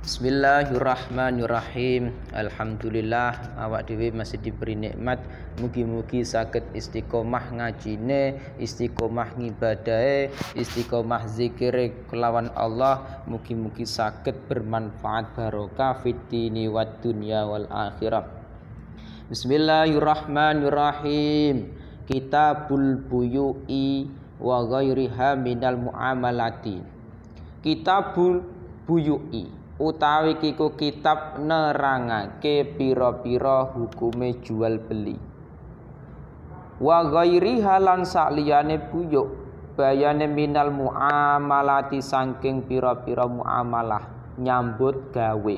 Bismillahirrahmanirrahim. Alhamdulillah awak dhewe masih diberi nikmat. Mugi-mugi saged istiqomah ngajine, istiqomah ngibadahe, istiqomah zikire kelawan Allah. Mugi-mugi saged bermanfaat barokah fid dini wad dunya wal akhirah. Bismillahirrahmanirrahim. Kitabul buyu'i wa ghairiha minal muamalati. Kitabul buyu'i utawi kiku kitab nerangake pira-pira hukume jual beli. Wa ghairiha lan sakliyane buyuk bayane minal muamalati saking pira-pira muamalah nyambut gawe.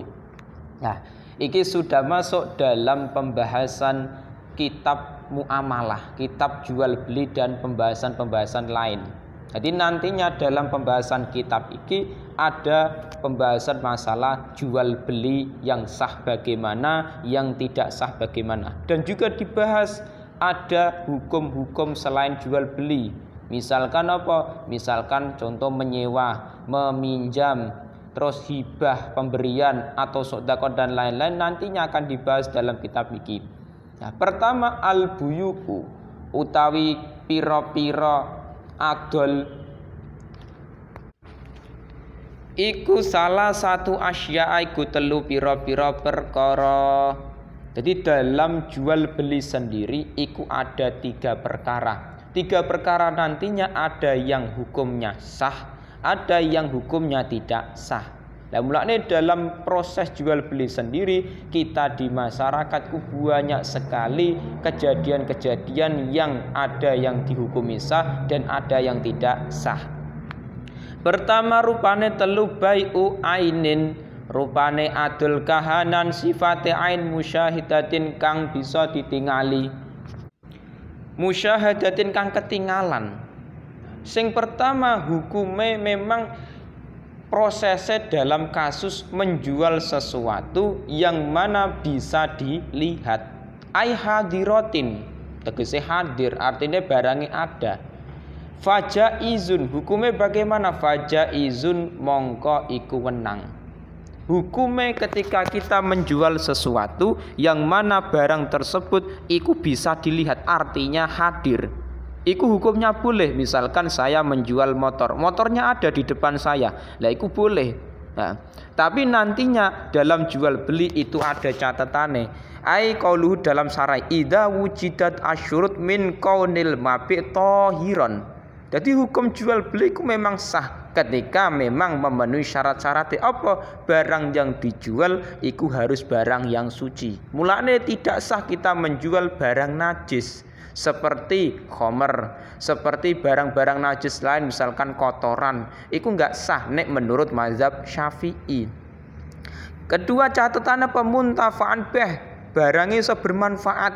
Nah, iki sudah masuk dalam pembahasan kitab muamalah, kitab jual beli dan pembahasan-pembahasan lain. Jadi nantinya dalam pembahasan kitab ini ada pembahasan masalah jual beli yang sah bagaimana, yang tidak sah bagaimana. Dan juga dibahas ada hukum-hukum selain jual beli. Misalkan apa? Misalkan contoh menyewa, meminjam, terus hibah, pemberian atau sedekah dan lain-lain nantinya akan dibahas dalam kitab ini. Nah, pertama al-buyu'u utawi pira-pira adol iku salah satu asya iku telu pira-pira perkara. Jadi dalam jual beli sendiri iku ada 3 perkara. 3 perkara nantinya ada yang hukumnya sah, ada yang hukumnya tidak sah. Nah, mulanya dalam proses jual beli sendiri kita di masyarakatku banyak sekali kejadian-kejadian yang ada yang dihukumi sah dan ada yang tidak sah. Pertama rupane telu bai'u ainin, rupane adol kahanan sifate ain musyahidatin kang bisa ditingali. Musyahadatin kang ketinggalan. Sing pertama hukume memang prosesnya dalam kasus menjual sesuatu yang mana bisa dilihat. Ai hadirotin tegese hadir artinya barangnya ada. Fajaizun hukumnya bagaimana? Fajaizun mongko iku wenang. Hukumnya ketika kita menjual sesuatu yang mana barang tersebut iku bisa dilihat artinya hadir. Iku hukumnya boleh. Misalkan saya menjual motor, motornya ada di depan saya, lah iku boleh. Nah, tapi nantinya dalam jual beli itu ada catatannya. Ai qauluhu dalam sarai idza wujidat asyurut min kaunil mabi tahiron. Jadi hukum jual beli itu memang sah ketika memang memenuhi syarat-syaratnya. Apa? Barang yang dijual itu harus barang yang suci. Mulanya tidak sah kita menjual barang najis seperti khomer, seperti barang-barang najis lain, misalkan kotoran, itu enggak sah nek menurut mazhab Syafi'i. Kedua catatannya pemuntafaan barangnya iso bermanfaat.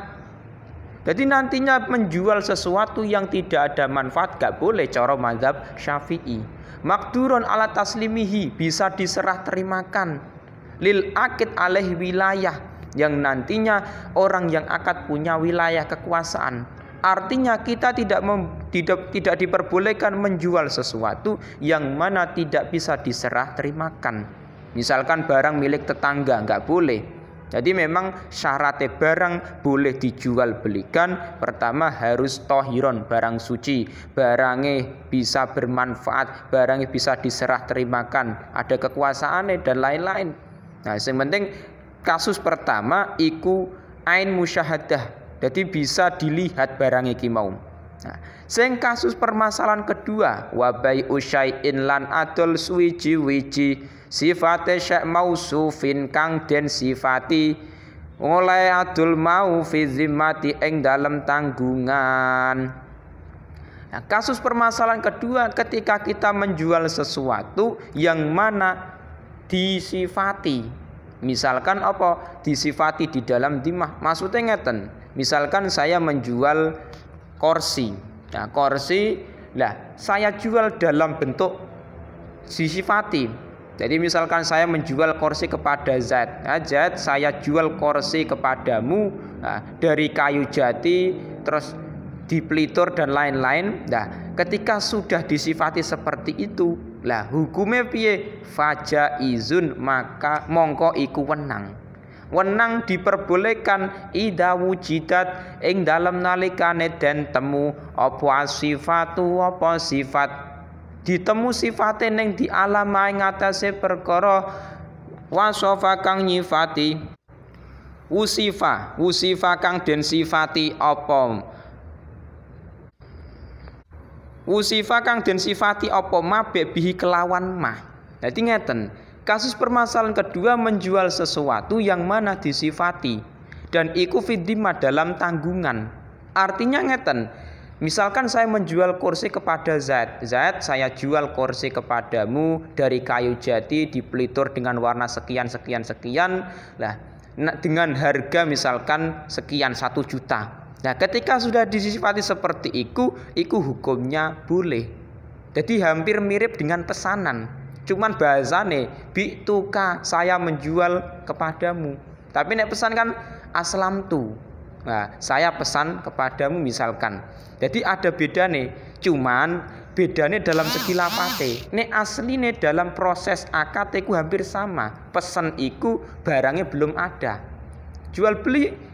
Jadi nantinya menjual sesuatu yang tidak ada manfaat enggak boleh cara mazhab Syafi'i. Makdurun ala taslimihi bisa diserah terimakan lil akid alaih wilayah, yang nantinya orang yang akad punya wilayah kekuasaan. Artinya kita tidak diperbolehkan menjual sesuatu yang mana tidak bisa diserah terimakan. Misalkan barang milik tetangga nggak boleh. Jadi memang syaratnya barang boleh dijual belikan pertama harus tohiron, barang suci, barangnya bisa bermanfaat, barangnya bisa diserah terimakan, ada kekuasaannya dan lain-lain. Nah, yang penting kasus pertama iku ain musyahadah, jadi bisa dilihat barang iki mau. Nah, sing kasus permasalahan kedua wa bai'u syai'in lan adol suwiji-wiji sifate syai' mausufin kang den sifati oleh adol mau fi zimmati ing dalem tanggungan. Nah, kasus permasalahan kedua ketika kita menjual sesuatu yang mana disifati. Misalkan apa? Disifati di dalam dimah. Maksudnya ngeten. Misalkan saya menjual kursi. Nah, kursi lah saya jual dalam bentuk disifati. Jadi misalkan saya menjual kursi kepada Zaid. Nah, Zaid saya jual kursi kepadamu dari kayu jati terus dipelitur dan lain-lain. Nah, ketika sudah disifati seperti itu Lah hukume piye? Fajaizun, maka mongko iku wenang. Wenang diperbolehkan ida wujidat ing dalem nalikane den temu apa sifatu apa sifat. Ditemu sifate ning di alam ing atase perkara wasofa kang nyifati usifa kang den sifati apa usifa kang den sifati apa mabe bihi kelawan mah. Jadi ngeten, kasus permasalahan kedua menjual sesuatu yang mana disifati dan iku fiddimah dalam tanggungan. Artinya ngeten, misalkan saya menjual kursi kepada Zaid, saya jual kursi kepadamu dari kayu jati dipelitur dengan warna sekian. Lah, dengan harga misalkan sekian 1 juta. Nah, ketika sudah disifati seperti itu hukumnya boleh. Jadi hampir mirip dengan pesanan. Cuman bahasane bi'tuka, saya menjual kepadamu. Tapi nek pesan kan aslamtu. Nah, saya pesan kepadamu misalkan. Jadi ada bedane. Cuman bedane dalam segi lafate. Nek asline dalam proses akad iku hampir sama. Pesan iku barangnya belum ada. Jual beli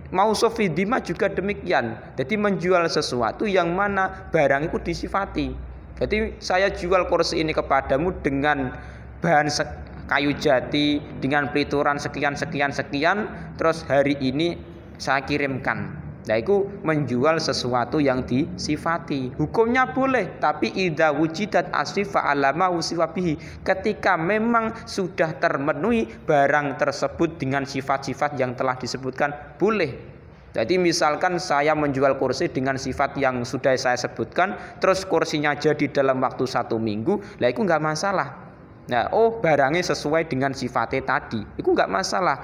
mausuf fiddimah juga demikian. Jadi menjual sesuatu yang mana barang itu disifati. Jadi saya jual kursi ini kepadamu dengan bahan kayu jati, dengan pelituran sekian, terus hari ini saya kirimkan. Nah, itu menjual sesuatu yang disifati. Hukumnya boleh, tapi idza wujidat asifa alama usiwabihi. Ketika memang sudah termenuhi barang tersebut dengan sifat-sifat yang telah disebutkan, boleh. Jadi misalkan saya menjual kursi dengan sifat yang sudah saya sebutkan, terus kursinya jadi dalam waktu 1 minggu, lah itu nggak masalah. Nah, barangnya sesuai dengan sifatnya tadi, itu nggak masalah.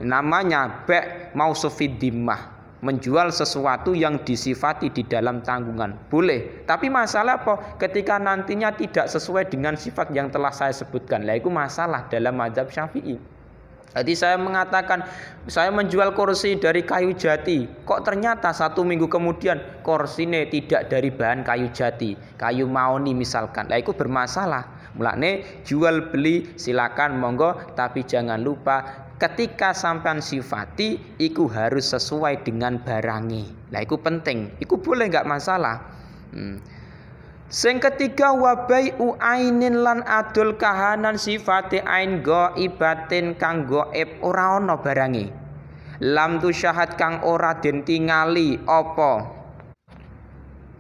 Namanya mausuf fiddimah. Menjual sesuatu yang disifati di dalam tanggungan boleh, tapi masalah apa? Ketika nantinya tidak sesuai dengan sifat yang telah saya sebutkan, lah itu masalah dalam mazhab Syafi'i. Jadi saya mengatakan saya menjual kursi dari kayu jati, kok ternyata 1 minggu kemudian kursinya tidak dari bahan kayu jati, kayu maoni misalkan, lah itu bermasalah. Mulane jual beli silakan monggo, tapi jangan lupa ketika sampean sifati iku harus sesuai dengan barangi. Lah iku penting, iku boleh nggak masalah. Sing ketiga wabai'u ainin lan adul kahanan sifate ain ghaibatin kang gaib ora ana barangi. Lam tu syahad kang ora den tingali apa?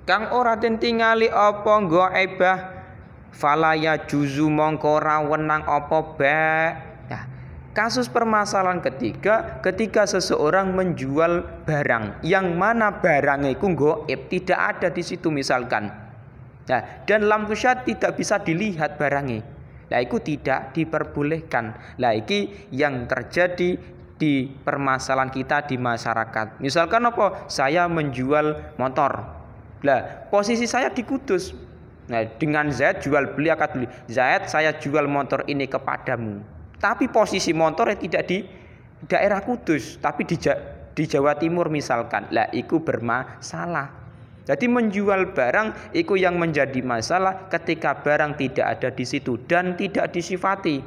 Kang ora den tingali apa ghaibah falaya juzu mongko ora wenang apa ba'. Kasus permasalahan ketiga, ketika seseorang menjual barang yang mana barangnya itu gaib, tidak ada di situ misalkan. Nah, dan lam tusyad tidak bisa dilihat barangnya. Nah, itu tidak diperbolehkan. Nah, ini yang terjadi di permasalahan kita di masyarakat. Misalkan apa? Saya menjual motor. Nah, posisi saya di Kudus. Nah, dengan Zaid jual beli akad beli. Zaid, saya jual motor ini kepadamu. Tapi posisi motornya tidak di daerah Kudus, tapi di Jawa Timur misalkan. Lah, itu bermasalah. Jadi menjual barang itu yang menjadi masalah ketika barang tidak ada di situ dan tidak disifati.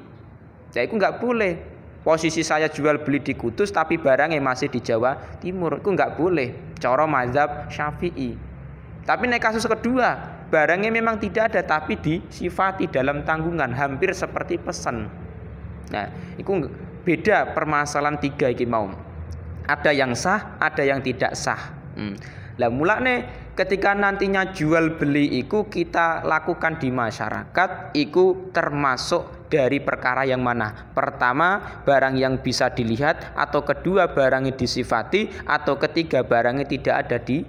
Nah, itu nggak boleh. Posisi saya jual beli di Kudus, tapi barangnya masih di Jawa Timur, itu nggak boleh. Cara mazhab Syafi'i. Tapi nek kasus kedua, barangnya memang tidak ada, tapi disifati dalam tanggungan, hampir seperti pesan. Nah, itu beda permasalahan 3 iki mau. Ada yang sah, ada yang tidak sah. Lah mulane ketika nantinya jual beli itu kita lakukan di masyarakat, itu termasuk dari perkara yang mana? Pertama, barang yang bisa dilihat, atau kedua barangnya disifati, atau ketiga barangnya tidak ada di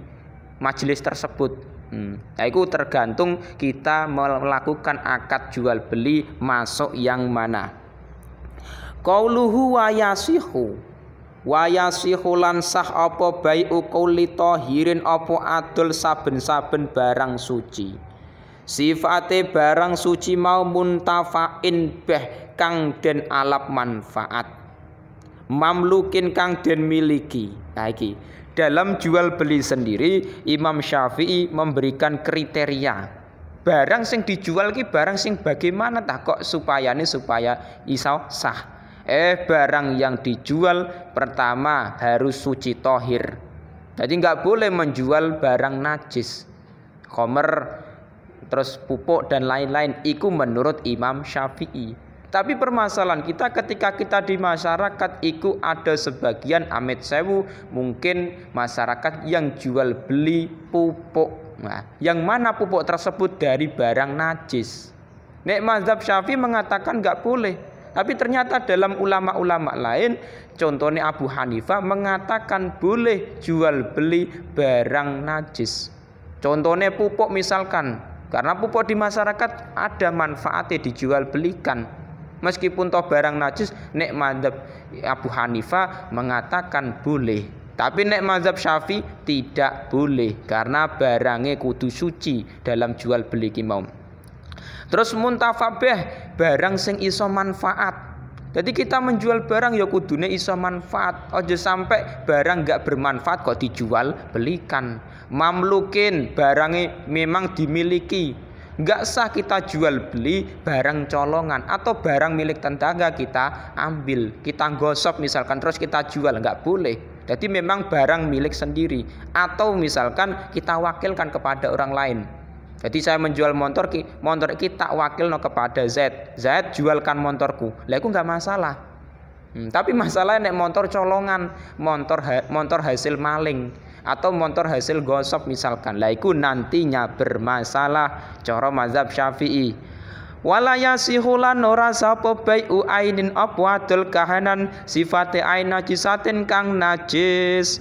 majelis tersebut. Nah, itu tergantung kita melakukan akad jual beli masuk yang mana. Qauluhu wa yasihu lan sah apa bai'u qauli tahirin apa adul saben-saben barang suci. Sifate barang suci mau muntafain beh kang den alap manfaat. Mamlukin kang den miliki. Nah, iki dalam jual beli sendiri Imam Syafi'i memberikan kriteria. barang sing dijual ki barang sing bagaimana tah kok supaya iso sah. Barang yang dijual pertama harus suci tohir. Jadi nggak boleh menjual barang najis, khomer, terus pupuk dan lain-lain. Iku menurut Imam Syafi'i. Tapi permasalahan kita ketika kita di masyarakat iku ada sebagian amit sewu mungkin masyarakat yang jual beli pupuk. Nah, yang mana pupuk tersebut dari barang najis. Nek mazhab Syafi'i mengatakan nggak boleh. Tapi ternyata dalam ulama-ulama lain, contohnya Abu Hanifah mengatakan boleh jual beli barang najis. Contohnya pupuk misalkan, karena pupuk di masyarakat ada manfaatnya dijual belikan. Meskipun toh barang najis, nek mazhab Abu Hanifah mengatakan boleh. Tapi nek mazhab Syafi'i tidak boleh karena barangnya kudu suci dalam jual beli kimau. Terus muntafabeh, barang sing iso manfaat. Jadi kita menjual barang ya kudune iso manfaat. Ojo sampai barang gak bermanfaat kok dijual belikan. Mamlukin, barangnya memang dimiliki. Nggak sah kita jual beli barang colongan atau barang milik tetangga kita ambil, kita gosok misalkan terus kita jual, nggak boleh. Jadi memang barang milik sendiri atau misalkan kita wakilkan kepada orang lain. Jadi saya menjual motor kita wakil kepada Z jualkan motorku, lah itu nggak masalah. Tapi masalahnya nek motor colongan, motor hasil maling atau motor hasil gosok misalkan, lah iku nantinya bermasalah cara mazhab Syafi'i. Wala yasihulan ora sapa bai'u ainin abwadul kahanan sifate ain najisatin kang najis.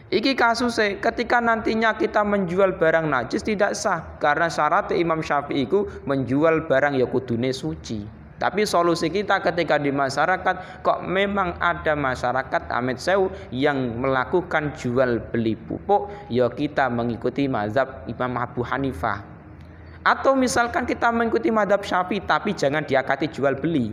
Iki kasusnya ketika nantinya kita menjual barang najis tidak sah karena syarat Imam Syafi'i iku menjual barang ya kudune suci. Tapi solusi kita ketika di masyarakat kok memang ada masyarakat amit sewu yang melakukan jual beli pupuk, ya kita mengikuti mazhab Imam Abu Hanifah. Atau misalkan kita mengikuti mazhab Syafi'i tapi jangan diakati jual beli.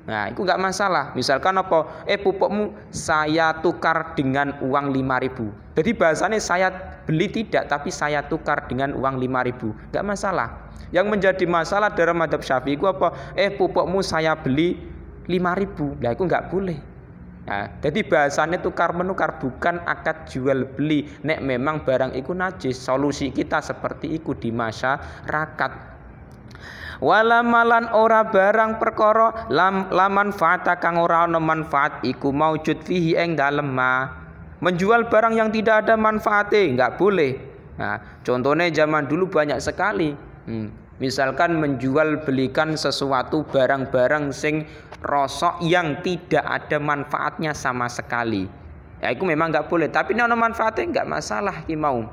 Nah, itu enggak masalah. Misalkan apa? Pupukmu saya tukar dengan uang 5.000. Jadi bahasanya saya beli tidak, tapi saya tukar dengan uang 5.000. Enggak masalah. Yang menjadi masalah dalam mazhab Syafi'i itu apa? Pupukmu saya beli 5.000. Nah, itu enggak boleh. Nah, jadi bahasanya tukar menukar bukan akad jual beli. Nek memang barang itu najis, solusi kita seperti itu di masyarakat. Wala malan ora barang perkara laman fa'ata kang ora ana manfaat iku maujud fihi ing dalem ma. Menjual barang yang tidak ada manfaatnya enggak boleh. Nah, contohnya zaman dulu banyak sekali. Misalkan menjual belikan sesuatu barang-barang sing rosok yang tidak ada manfaatnya sama sekali. Ya itu memang enggak boleh, tapi nek ana manfaatnya enggak masalah ki mau.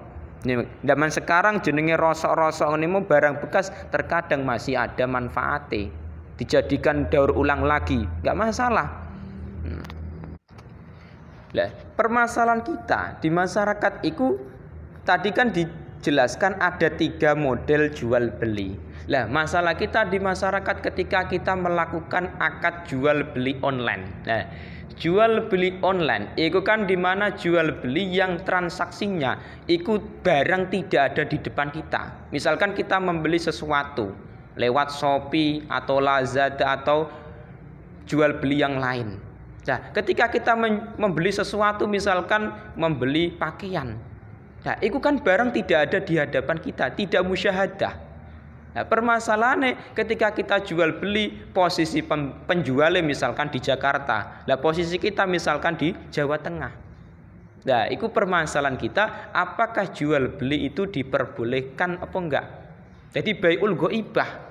Zaman sekarang jenenge rosok-rosok ini mau barang bekas terkadang masih ada manfaatnya, dijadikan daur ulang lagi, nggak masalah. Nah, permasalahan kita di masyarakat itu tadi kan dijelaskan ada 3 model jual beli. Lah, masalah kita di masyarakat ketika kita melakukan akad jual beli online. Nah, jual beli online itu kan dimana jual beli yang transaksinya itu barang tidak ada di depan kita. Misalkan kita membeli sesuatu lewat Shopee atau Lazada atau jual beli yang lain. Nah, ketika kita membeli sesuatu misalkan membeli pakaian, nah itu kan barang tidak ada di hadapan kita, tidak musyahadah. Nah, permasalahannya ketika kita jual beli posisi penjualnya misalkan di Jakarta, nah posisi kita misalkan di Jawa Tengah. Nah, itu permasalahan kita, apakah jual beli itu diperbolehkan apa enggak? Jadi bai'ul ghaibah.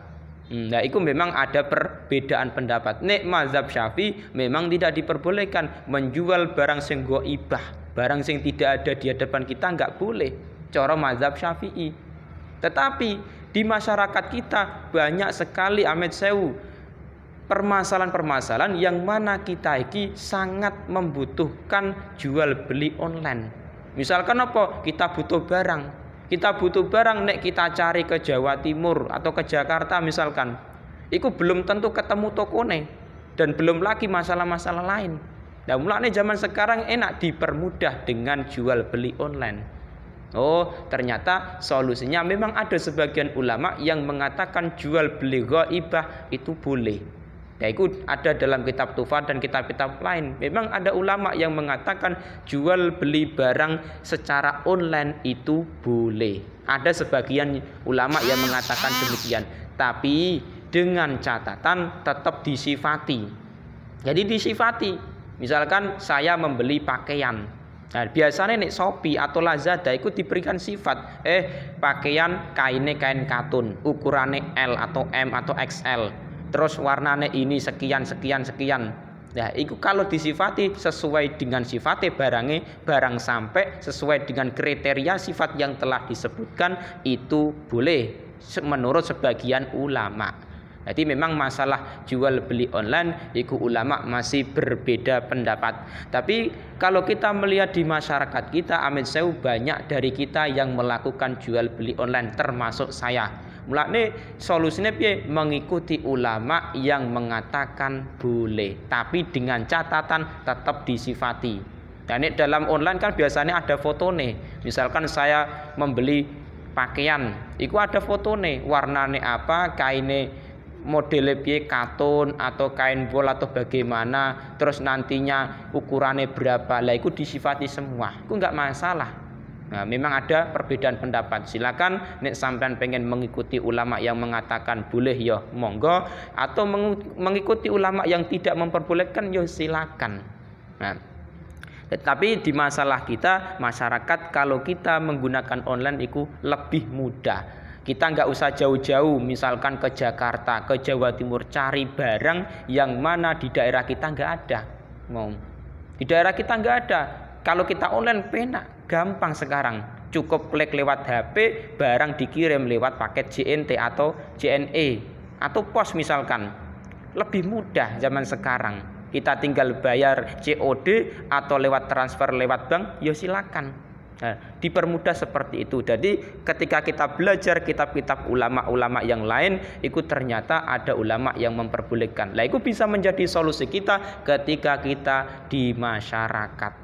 Nah, itu memang ada perbedaan pendapat. Nek mazhab Syafi'i memang tidak diperbolehkan menjual barang sing ghaibah, barang sing tidak ada di hadapan kita enggak boleh. Cara mazhab Syafi'i. Tetapi di masyarakat kita banyak sekali amit sewu permasalahan-permasalahan yang mana kita ini sangat membutuhkan jual beli online. Misalkan apa? Kita butuh barang, nek kita cari ke Jawa Timur atau ke Jakarta misalkan, itu belum tentu ketemu tokone dan belum lagi masalah-masalah lain. Nah, mulanya zaman sekarang enak dipermudah dengan jual beli online. Oh, ternyata solusinya memang ada sebagian ulama yang mengatakan jual beli ghaibah itu boleh. Ya, itu ada dalam kitab Tufat dan kitab-kitab lain. Memang ada ulama yang mengatakan jual beli barang secara online itu boleh. Ada sebagian ulama yang mengatakan demikian. Tapi dengan catatan tetap disifati. Jadi disifati. Misalkan saya membeli pakaian. Nah, biasanya nih Shopee atau Lazada itu diberikan sifat pakaian kainnya kain katun, ukurannya L atau M atau XL. Terus warnanya ini sekian. Nah, itu kalau disifati sesuai dengan sifatnya barangnya, barang sampai sesuai dengan kriteria sifat yang telah disebutkan itu boleh menurut sebagian ulama. Jadi memang masalah jual beli online itu ulama masih berbeda pendapat. Tapi kalau kita melihat di masyarakat kita, amit sewu banyak dari kita yang melakukan jual beli online termasuk saya. Mulane solusinya piye? Mengikuti ulama yang mengatakan boleh, tapi dengan catatan tetap disifati. Dan dalam online kan biasanya ada fotone. Misalkan saya membeli pakaian, itu ada fotone, warnane apa, kainnya modelnya piye, katun atau kain bol atau bagaimana, terus nantinya ukurannya berapa, lah itu disifati semua, itu enggak masalah. Nah, memang ada perbedaan pendapat. Silakan nek sampean pengen mengikuti ulama yang mengatakan boleh ya monggo, atau mengikuti ulama yang tidak memperbolehkan ya silakan. Nah, tetapi di masalah kita masyarakat, kalau kita menggunakan online itu lebih mudah. Kita nggak usah jauh-jauh, misalkan ke Jakarta, ke Jawa Timur, cari barang yang mana di daerah kita nggak ada. Di daerah kita nggak ada. Kalau kita online penak, gampang sekarang. Cukup klik lewat HP, barang dikirim lewat paket JNT atau JNE atau pos misalkan. Lebih mudah zaman sekarang. Kita tinggal bayar COD atau lewat transfer lewat bank, ya silakan. Nah, dipermudah seperti itu. Jadi ketika kita belajar kitab-kitab ulama-ulama yang lain, itu ternyata ada ulama yang memperbolehkan. Lah itu bisa menjadi solusi kita ketika kita di masyarakat.